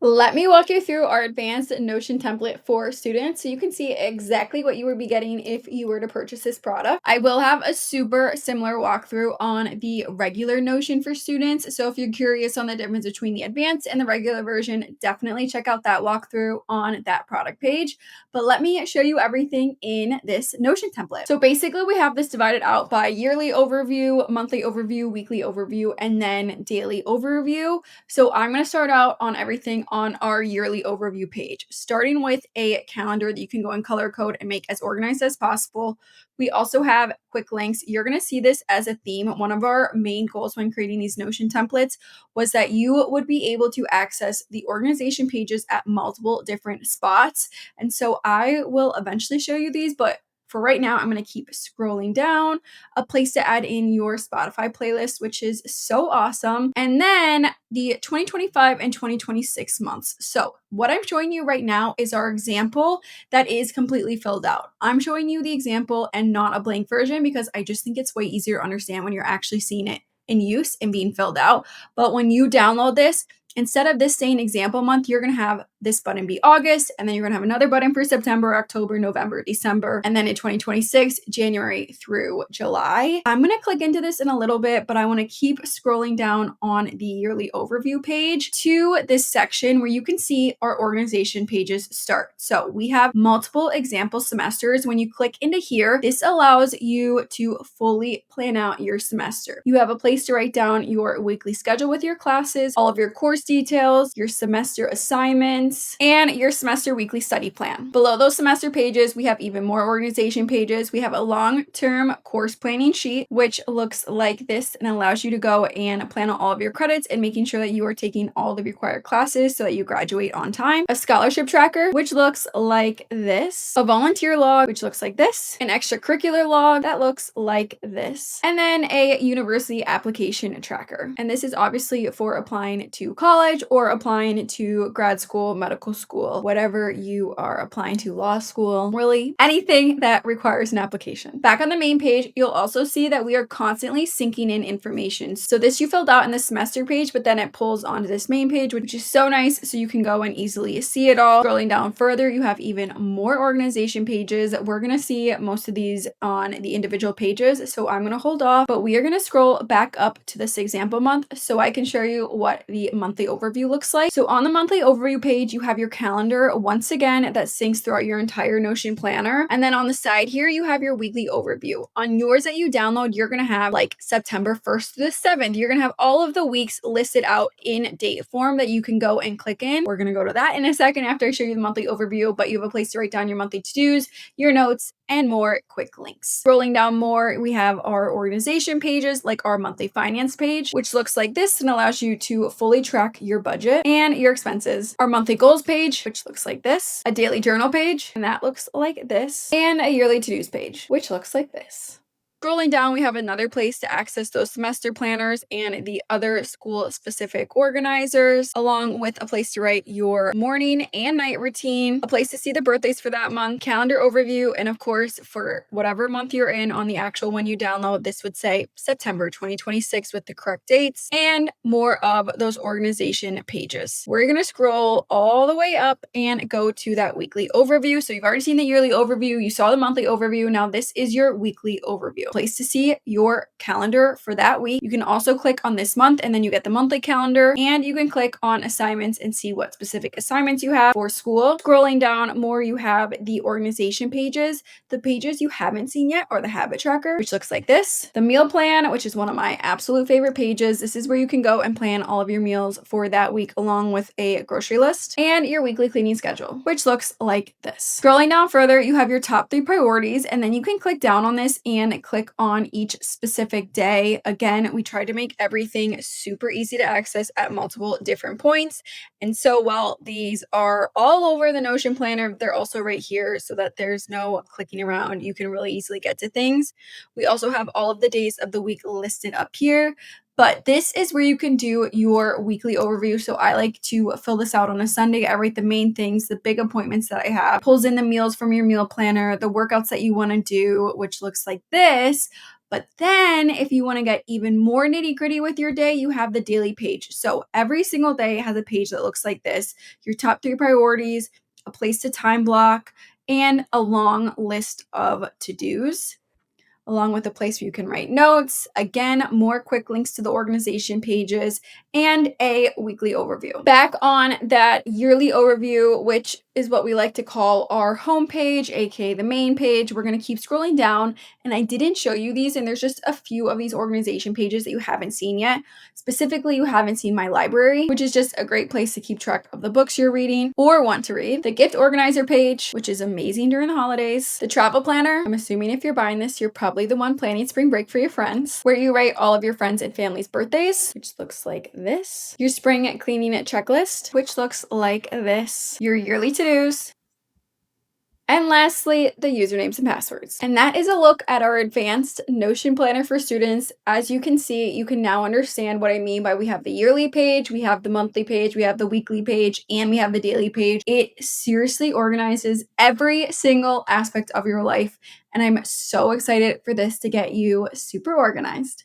Let me walk you through our advanced Notion template for students so you can see exactly what you would be getting if you were to purchase this product. I will have a super similar walkthrough on the regular Notion for students. So if you're curious on the difference between the advanced and the regular version, definitely check out that walkthrough on that product page. But let me show you everything in this Notion template. So basically we have this divided out by yearly overview, monthly overview, weekly overview, and then daily overview. So I'm going to start out on everything on our yearly overview page, starting with a calendar that you can go and color code and make as organized as possible. We also have quick links. You're going to see this as a theme. One of our main goals when creating these Notion templates was that you would be able to access the organization pages at multiple different spots. And so I will eventually show you these, but for right now, I'm going to keep scrolling down. A place to add in your Spotify playlist, which is so awesome. And then the 2025 and 2026 months. So what I'm showing you right now is our example that is completely filled out. I'm showing you the example and not a blank version because I just think it's way easier to understand when you're actually seeing it in use and being filled out. But when you download this, instead of this saying example month, you're going to have this button be August, and then you're going to have another button for September, October, November, December, and then in 2026, January through July. I'm going to click into this in a little bit, but I want to keep scrolling down on the yearly overview page to this section where you can see our organization pages start. So we have multiple example semesters. When you click into here, this allows you to fully plan out your semester. You have a place to write down your weekly schedule with your classes, all of your course details, your semester assignments, and your semester weekly study plan. Below those semester pages, we have even more organization pages. We have a long-term course planning sheet, which looks like this and allows you to go and plan out all of your credits and making sure that you are taking all the required classes so that you graduate on time. A scholarship tracker, which looks like this. A volunteer log, which looks like this. An extracurricular log that looks like this. And then a university application tracker. And this is obviously for applying to college or applying to grad school, medical school, whatever you are applying to, law school, really anything that requires an application. Back on the main page, you'll also see that we are constantly syncing in information. So this you filled out in the semester page, but then it pulls onto this main page, which is so nice. So you can go and easily see it all. Scrolling down further, you have even more organization pages. We're going to see most of these on the individual pages. So I'm going to hold off, but we are going to scroll back up to this example month so I can show you what the monthly overview looks like. So on the monthly overview page, you have your calendar once again that syncs throughout your entire Notion planner. And then on the side here, you have your weekly overview. On yours that you download, you're going to have like September 1st to the 7th. You're going to have all of the weeks listed out in date form that you can go and click in. We're going to go to that in a second after I show you the monthly overview, but you have a place to write down your monthly to-dos, your notes, and more quick links. Scrolling down more, we have our organization pages like our monthly finance page, which looks like this and allows you to fully track your budget and your expenses. Our monthly goals page, which looks like this. A daily journal page, and that looks like this. And a yearly to-dos page, which looks like this. Scrolling down, we have another place to access those semester planners and the other school-specific organizers, along with a place to write your morning and night routine, a place to see the birthdays for that month, calendar overview, and of course, for whatever month you're in on the actual when you download, this would say September 2026 with the correct dates, and more of those organization pages. We're going to scroll all the way up and go to that weekly overview. So you've already seen the yearly overview, you saw the monthly overview, now this is your weekly overview. Place to see your calendar for that week. You can also click on this month and then you get the monthly calendar, and you can click on assignments and see what specific assignments you have for school. Scrolling down more, you have the organization pages. The pages you haven't seen yet are the habit tracker, which looks like this. The meal plan, which is one of my absolute favorite pages. This is where you can go and plan all of your meals for that week along with a grocery list, and your weekly cleaning schedule, which looks like this. Scrolling down further, you have your top 3 priorities, and then you can click down on this and click on each specific day. Again, we tried to make everything super easy to access at multiple different points. And so while these are all over the Notion planner, they're also right here so that there's no clicking around. You can really easily get to things. We also have all of the days of the week listed up here. But this is where you can do your weekly overview. So I like to fill this out on a Sunday. I write the main things, the big appointments that I have, pulls in the meals from your meal planner, the workouts that you want to do, which looks like this. But then if you want to get even more nitty gritty with your day, you have the daily page. So every single day has a page that looks like this: your top 3 priorities, a place to time block, and a long list of to-dos, along with a place where you can write notes, again, more quick links to the organization pages, and a weekly overview. Back on that yearly overview, which is what we like to call our homepage, aka the main page, we're going to keep scrolling down. And I didn't show you these, and there's just a few of these organization pages that you haven't seen yet. Specifically, you haven't seen my library, which is just a great place to keep track of the books you're reading or want to read. The gift organizer page, which is amazing during the holidays. The travel planner, I'm assuming if you're buying this, you're probably the one planning spring break for your friends, where you write all of your friends and family's birthdays, which looks like this. Your spring cleaning checklist, which looks like this. Your yearly to-dos. And lastly, the usernames and passwords. And that is a look at our advanced Notion planner for students. As you can see, you can now understand what I mean by we have the yearly page, we have the monthly page, we have the weekly page, and we have the daily page. It seriously organizes every single aspect of your life. And I'm so excited for this to get you super organized.